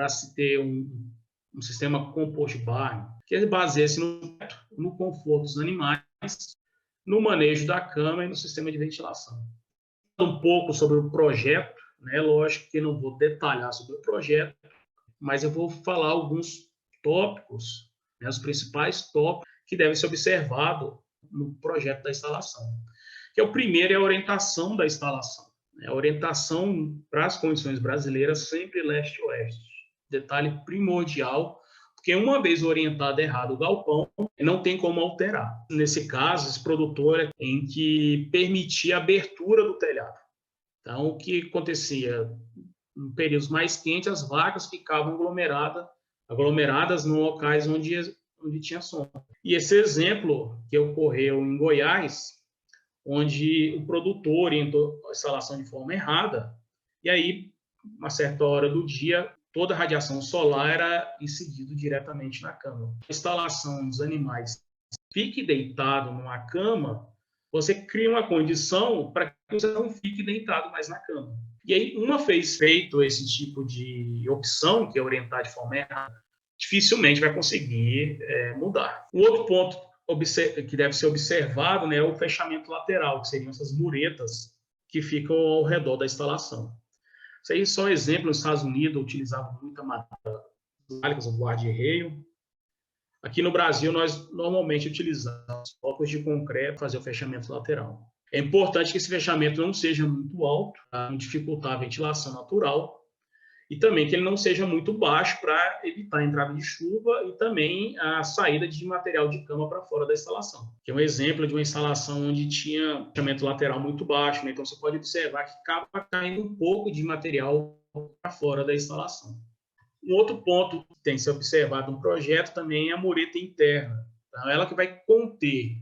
para se ter um sistema compost barn, que baseia-se no conforto dos animais, no manejo da cama e no sistema de ventilação. Um pouco sobre o projeto, né? Lógico que não vou detalhar sobre o projeto, mas eu vou falar alguns tópicos, né, os principais tópicos que devem ser observados no projeto da instalação. Que é o primeiro é a orientação da instalação. Né? A orientação para as condições brasileiras sempre leste-oeste. Detalhe primordial, porque uma vez orientado errado o galpão, não tem como alterar. Nesse caso, esse produtor tem que permitir a abertura do telhado. Então, o que acontecia? Em períodos mais quentes, as vacas ficavam aglomeradas em locais onde tinha sombra. E esse exemplo que ocorreu em Goiás, onde o produtor orientou a instalação de forma errada, e aí, uma certa hora do dia, toda a radiação solar era incidida diretamente na cama. A instalação dos animais fique deitado numa cama, você cria uma condição para que você não fique deitado mais na cama. E aí, uma vez feito esse tipo de opção, que é orientar de forma errada, dificilmente vai conseguir mudar. Um outro ponto que deve ser observado, né, é o fechamento lateral, que seriam essas muretas que ficam ao redor da instalação. Isso aí só exemplo, nos Estados Unidos utilizavam muita madeira, o guarda-reio. Aqui no Brasil, nós normalmente utilizamos blocos de concreto para fazer o fechamento lateral. É importante que esse fechamento não seja muito alto, para não dificultar a ventilação natural, e também que ele não seja muito baixo para evitar a entrada de chuva e também a saída de material de cama para fora da instalação. Que é um exemplo de uma instalação onde tinha fechamento lateral muito baixo, né? Então você pode observar que acaba caindo um pouco de material para fora da instalação. Um outro ponto que tem que ser observado no projeto também é a mureta interna. Então, ela que vai conter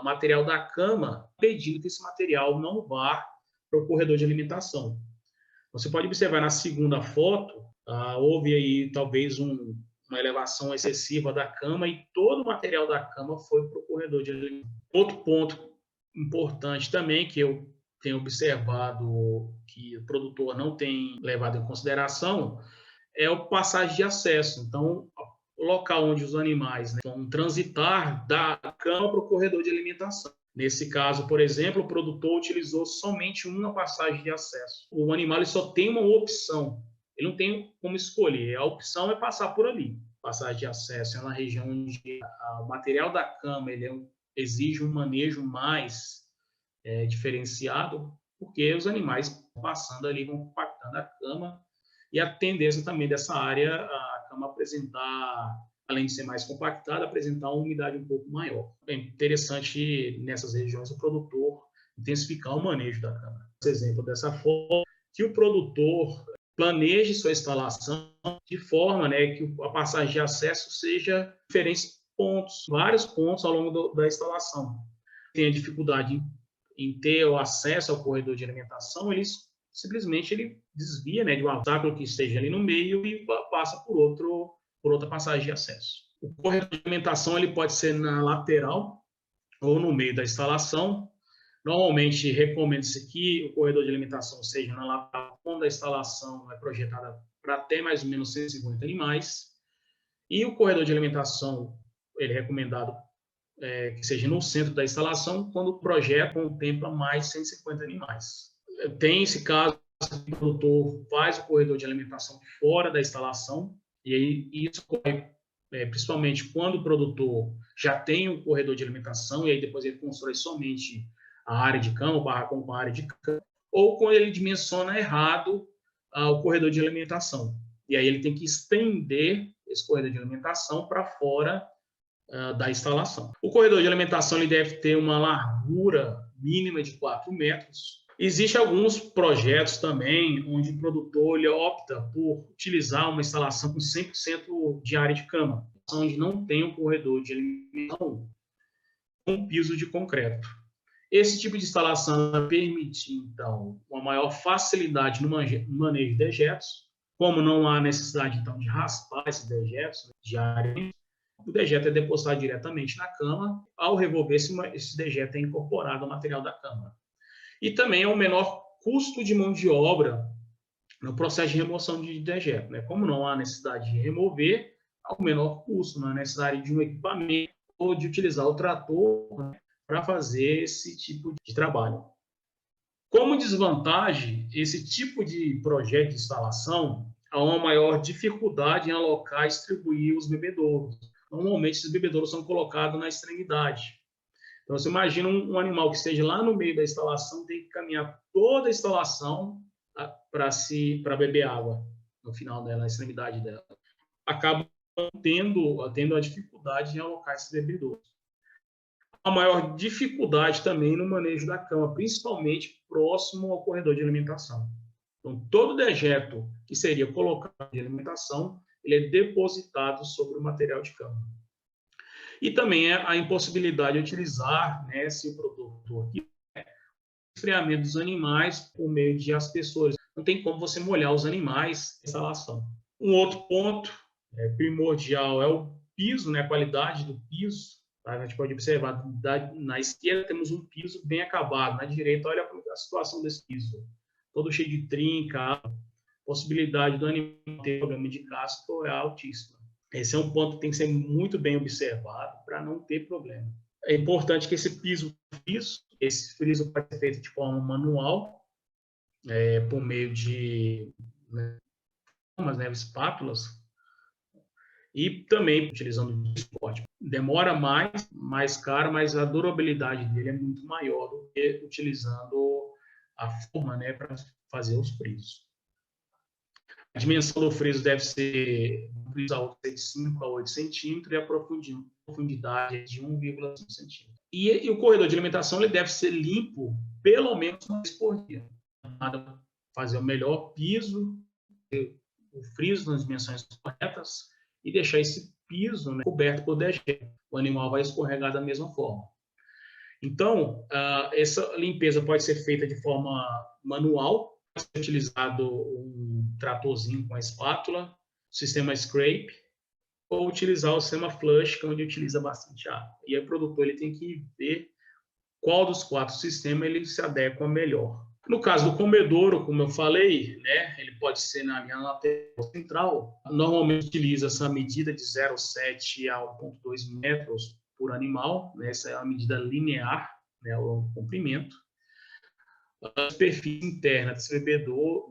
o material da cama, impedindo que esse material não vá para o corredor de alimentação. Você pode observar na segunda foto, houve aí talvez uma elevação excessiva da cama e todo o material da cama foi para o corredor de alimentação. Outro ponto importante também que eu tenho observado que o produtor não tem levado em consideração é o passagem de acesso. Então, o local onde os animais, né, vão transitar da cama para o corredor de alimentação. Nesse caso, por exemplo, o produtor utilizou somente uma passagem de acesso. O animal ele só tem uma opção, ele não tem como escolher. A opção é passar por ali. Passagem de acesso é na região onde o material da cama exige um manejo mais diferenciado, porque os animais passando ali vão compactando a cama, e a tendência também dessa área, a cama apresentar, além de ser mais compactada, apresentar uma umidade um pouco maior. É interessante, nessas regiões, o produtor intensificar o manejo da cama. Esse exemplo dessa forma, que o produtor planeje sua instalação de forma, né, que a passagem de acesso seja diferentes pontos, vários pontos ao longo da instalação. Tem a dificuldade em ter o acesso ao corredor de alimentação, simplesmente ele desvia, né, de um obstáculo que esteja ali no meio e passa por outra passagem de acesso. O corredor de alimentação ele pode ser na lateral ou no meio da instalação. Normalmente recomenda-se que o corredor de alimentação seja na lateral, quando a instalação é projetada para até mais ou menos 150 animais. E o corredor de alimentação ele é recomendado que seja no centro da instalação, quando o projeto contempla mais 150 animais. Tem esse caso, o produtor faz o corredor de alimentação fora da instalação, e aí isso ocorre principalmente quando o produtor já tem um corredor de alimentação, e aí depois ele constrói somente a área de cama, o barracão com a área de cama, ou quando ele dimensiona errado o corredor de alimentação. E aí ele tem que estender esse corredor de alimentação para fora da instalação. O corredor de alimentação ele deve ter uma largura mínima de 4 metros. Existem alguns projetos também onde o produtor ele opta por utilizar uma instalação com 100% de área de cama, onde não tem um corredor de alimentação com piso de concreto. Esse tipo de instalação permite, então, uma maior facilidade no manejo de dejetos, como não há necessidade, então, de raspar esses dejetos diariamente. O dejeto é depositado diretamente na cama. Ao revolver, esse dejeto é incorporado ao material da cama. E também é o menor custo de mão de obra no processo de remoção de dejeto, né? Como não há necessidade de remover, há o menor custo, não há necessidade de um equipamento ou de utilizar o trator, né, para fazer esse tipo de trabalho. Como desvantagem, esse tipo de projeto de instalação há uma maior dificuldade em alocar e distribuir os bebedouros. Normalmente, esses bebedouros são colocados na extremidade. Então, você imagina um animal que esteja lá no meio da instalação, tem que caminhar toda a instalação para beber água no final dela, na extremidade dela. Acaba tendo a dificuldade em alocar esses bebedouros. A maior dificuldade também no manejo da cama, principalmente próximo ao corredor de alimentação. Então, todo dejeto que seria colocado de alimentação, ele é depositado sobre o material de cama. E também a impossibilidade de utilizar, né, se o produtor aqui, esfriamento dos animais por meio de aspersores. Não tem como você molhar os animais na instalação. Um outro ponto primordial é o piso, né, a qualidade do piso. Tá? A gente pode observar, na esquerda temos um piso bem acabado, na direita, olha a situação desse piso. Todo cheio de trinca, a possibilidade do animal ter problema de casco é altíssima. Esse é um ponto que tem que ser muito bem observado para não ter problema. É importante que esse piso, esse friso pode ser feito de forma manual, por meio de espátulas, e também utilizando o esporte. Demora mais caro, mas a durabilidade dele é muito maior do que utilizando a forma, né, para fazer os frisos. A dimensão do friso deve ser de 5 a 8 centímetros e a profundidade é de 1,5 centímetros. E o corredor de alimentação ele deve ser limpo pelo menos uma vez por dia. Fazer o melhor piso, o friso nas dimensões corretas e deixar esse piso, né, coberto por dejeto. O animal vai escorregar da mesma forma. Então, essa limpeza pode ser feita de forma manual, pode ser utilizado um tratorzinho com a espátula, sistema scrape, ou utilizar o sistema flush, que é onde utiliza bastante água. E aí o produtor ele tem que ver qual dos 4 sistemas ele se adequa melhor. No caso do comedouro, como eu falei, né, ele pode ser na linha lateral central. Normalmente utiliza essa medida de 0,7 a 1,2 metros por animal. Né, essa é a medida linear, né, ao longo do comprimento. A superfície interna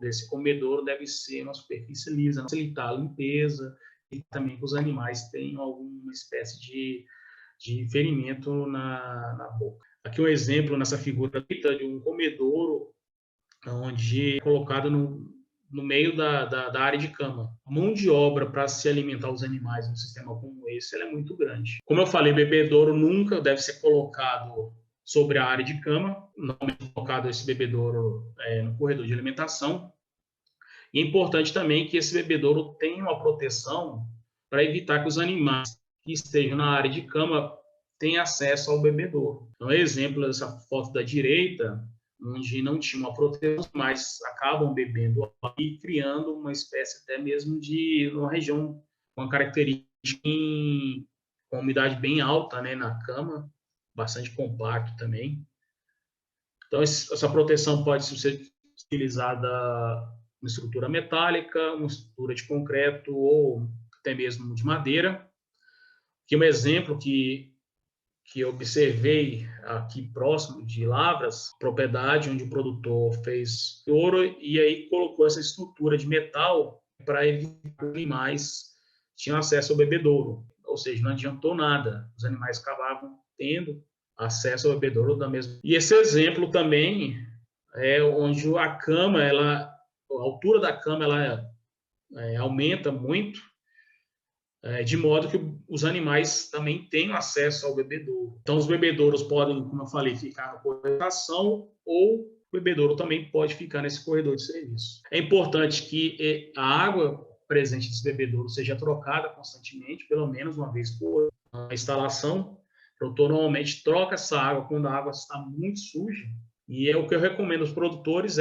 desse comedouro deve ser uma superfície lisa, facilitar a limpeza e também que os animais tenham alguma espécie de ferimento na boca. Aqui um exemplo nessa figura de um comedouro onde é colocado no meio da área de cama. A mão de obra para se alimentar os animais num sistema como esse ela é muito grande. Como eu falei, bebedouro nunca deve ser colocado sobre a área de cama, normalmente colocado esse bebedouro no corredor de alimentação. E é importante também que esse bebedouro tenha uma proteção para evitar que os animais que estejam na área de cama tenham acesso ao bebedouro. Então, exemplo dessa foto da direita, onde não tinha uma proteção, mas acabam bebendo e criando uma espécie até mesmo de uma região com uma característica com umidade bem alta, né, na cama, bastante compacto também. Então, essa proteção pode ser utilizada uma estrutura metálica, uma estrutura de concreto ou até mesmo de madeira. Aqui um exemplo que eu observei aqui próximo de Lavras, propriedade onde o produtor fez ouro e aí colocou essa estrutura de metal para evitar que os animais tinham acesso ao bebedouro. Ou seja, não adiantou nada. Os animais acabavam tendo acesso ao bebedouro da mesma. E esse exemplo também é onde a cama, a altura da cama, ela aumenta muito, de modo que os animais também tenham acesso ao bebedouro. Então, os bebedouros podem, como eu falei, ficar na correção ou o bebedouro também pode ficar nesse corredor de serviço. É importante que a água presente nesse bebedouro seja trocada constantemente, pelo menos uma vez por ano. Na instalação, o produtor normalmente troca essa água quando a água está muito suja. E o que eu recomendo aos produtores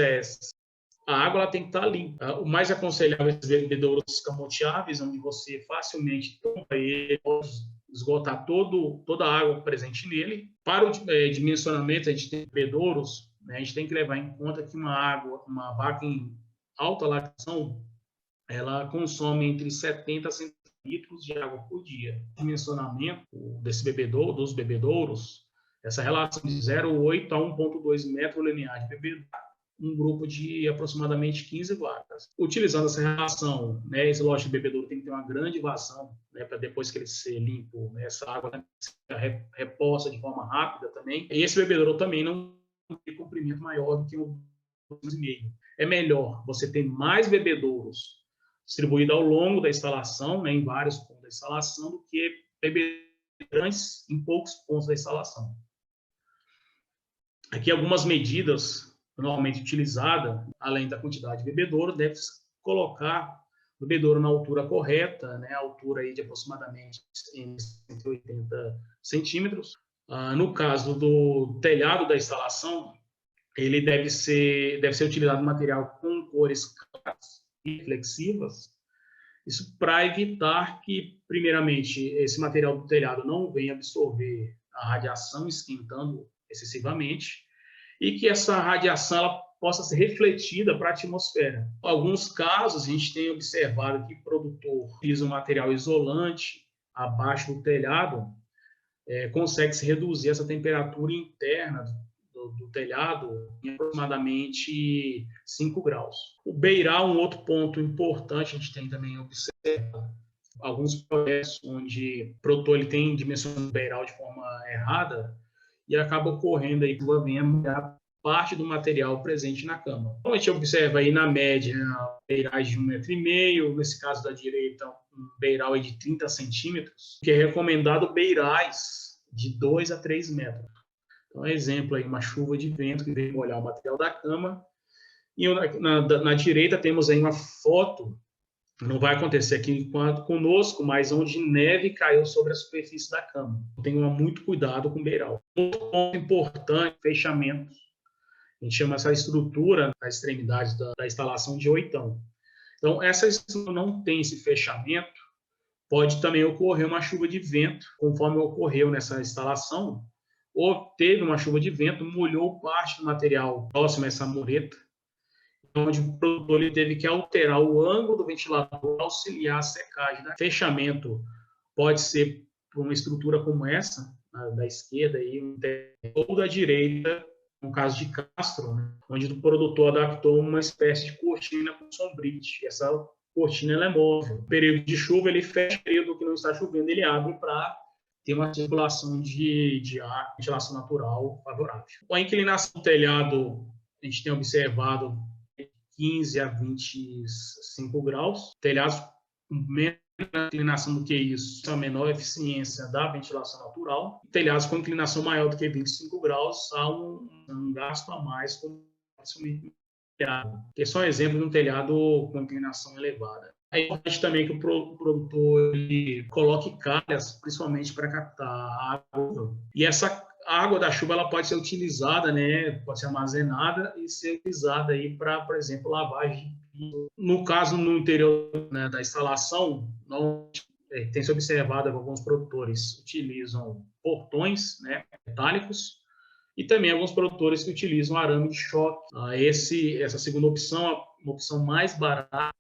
a água ela tem que estar limpa. O mais aconselhável é esses bebedouros escamoteáveis, onde você facilmente toma ele, pode esgotar toda a água presente nele. Para o dimensionamento, a gente tem bebedouros, né, a gente tem que levar em conta que uma vaca alta lactação, ela consome entre 70 a 100 litros de água por dia. O dimensionamento desse bebedouro, dos bebedouros, essa relação de 0,8 a 1,2 metro linear de bebedouro, um grupo de aproximadamente 15 vacas. Utilizando essa relação, né, esse lote de bebedouro tem que ter uma grande vazão, né, para depois que ele ser limpo, né, essa água, né, ser reposta de forma rápida também. E esse bebedouro também não tem comprimento maior do que 2,5. É melhor você ter mais bebedouros distribuídos ao longo da instalação, né, em vários pontos da instalação, do que bebedouros grandes em poucos pontos da instalação. Aqui algumas medidas normalmente utilizadas, além da quantidade de bebedouro, deve-se colocar o bebedouro na altura correta, né, a altura aí de aproximadamente 180 centímetros. No caso do telhado da instalação, ele deve ser utilizado material com cores claras e reflexivas, isso para evitar que, primeiramente, esse material do telhado não venha absorver a radiação esquentando excessivamente e que essa radiação ela possa ser refletida para a atmosfera. Em alguns casos, a gente tem observado que o produtor utiliza um material isolante abaixo do telhado, consegue se reduzir essa temperatura interna do telhado em aproximadamente 5 graus. O beiral, um outro ponto importante, a gente tem também observado alguns projetos onde o produtor ele tem dimensionado o beiral de forma errada e acaba ocorrendo aí que venha mudar parte do material presente na cama. Então, a gente observa aí, na média, beirais de 1,5 m, nesse caso da direita, um beiral aí de 30 centímetros, que é recomendado beirais de 2 a 3 metros. Então, exemplo aí, uma chuva de vento que vem molhar o material da cama. E na direita temos aí uma foto, não vai acontecer aqui conosco, mas onde neve caiu sobre a superfície da cama. Tenha muito cuidado com o beiral. Outro ponto importante, fechamento. A gente chama essa estrutura, a extremidade da instalação de oitão. Então, essa estrutura não tem esse fechamento, pode também ocorrer uma chuva de vento, conforme ocorreu nessa instalação, ou teve uma chuva de vento, molhou parte do material próximo a essa mureta, onde o produtor ele teve que alterar o ângulo do ventilador para auxiliar a secagem. Né? Fechamento pode ser por uma estrutura como essa, da esquerda aí, ou da direita, no caso de Castro, né? Onde o produtor adaptou uma espécie de cortina com sombrite. Essa cortina ela é móvel. No período de chuva, ele fecha, no período que não está chovendo, ele abre para ter uma circulação de ar, ventilação natural favorável. A inclinação do telhado, a gente tem observado 15 a 25 graus. Telhados com menos inclinação do que isso, a menor eficiência da ventilação natural. Telhados com inclinação maior do que 25 graus, há um gasto a mais com o telhado. Que é só um exemplo de um telhado com inclinação elevada. É importante também que o produtor ele coloque calhas, principalmente para captar a água. E essa água da chuva ela pode ser utilizada, né, pode ser armazenada e ser utilizada aí para, por exemplo, lavagem de piso. No caso, no interior, né, da instalação, não tem se observado que alguns produtores utilizam portões, né, metálicos, e também alguns produtores que utilizam arame de choque. Essa segunda opção é uma opção mais barata,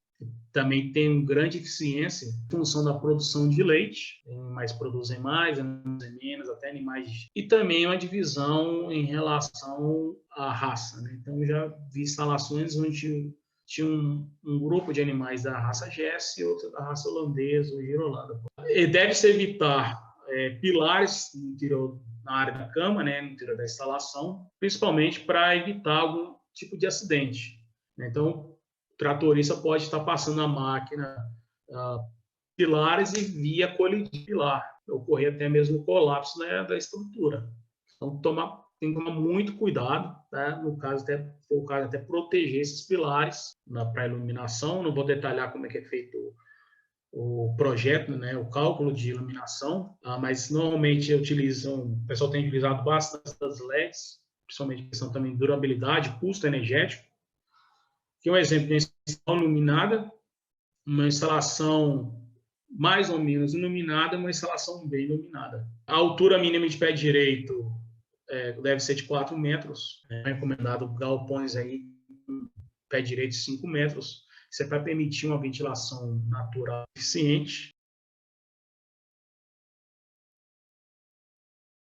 também tem grande eficiência em função da produção de leite. Animais produzem mais, produzem menos, até animais. E também uma divisão em relação à raça. Né? Então, já vi instalações onde tinha um grupo de animais da raça Jesse e outro da raça holandesa ou Irolanda. E deve-se evitar pilares no interior, na área da cama, né, no interior da instalação, principalmente para evitar algum tipo de acidente. Né? Então, o tratorista pode estar passando a máquina pilares e via colidir pilar, ocorrer até mesmo o colapso, né, da estrutura. Então, tem que tomar muito cuidado, tá? No caso, até proteger esses pilares para iluminação. Não vou detalhar como é que é feito o projeto, né, o cálculo de iluminação, mas normalmente o pessoal tem utilizado bastante as LEDs, principalmente questão também de durabilidade, custo energético. Aqui um exemplo de instalação iluminada, uma instalação mais ou menos iluminada, uma instalação bem iluminada. A altura mínima de pé direito deve ser de 4 metros. É recomendado galpões aí com pé direito 5 metros. Isso é para permitir uma ventilação natural eficiente.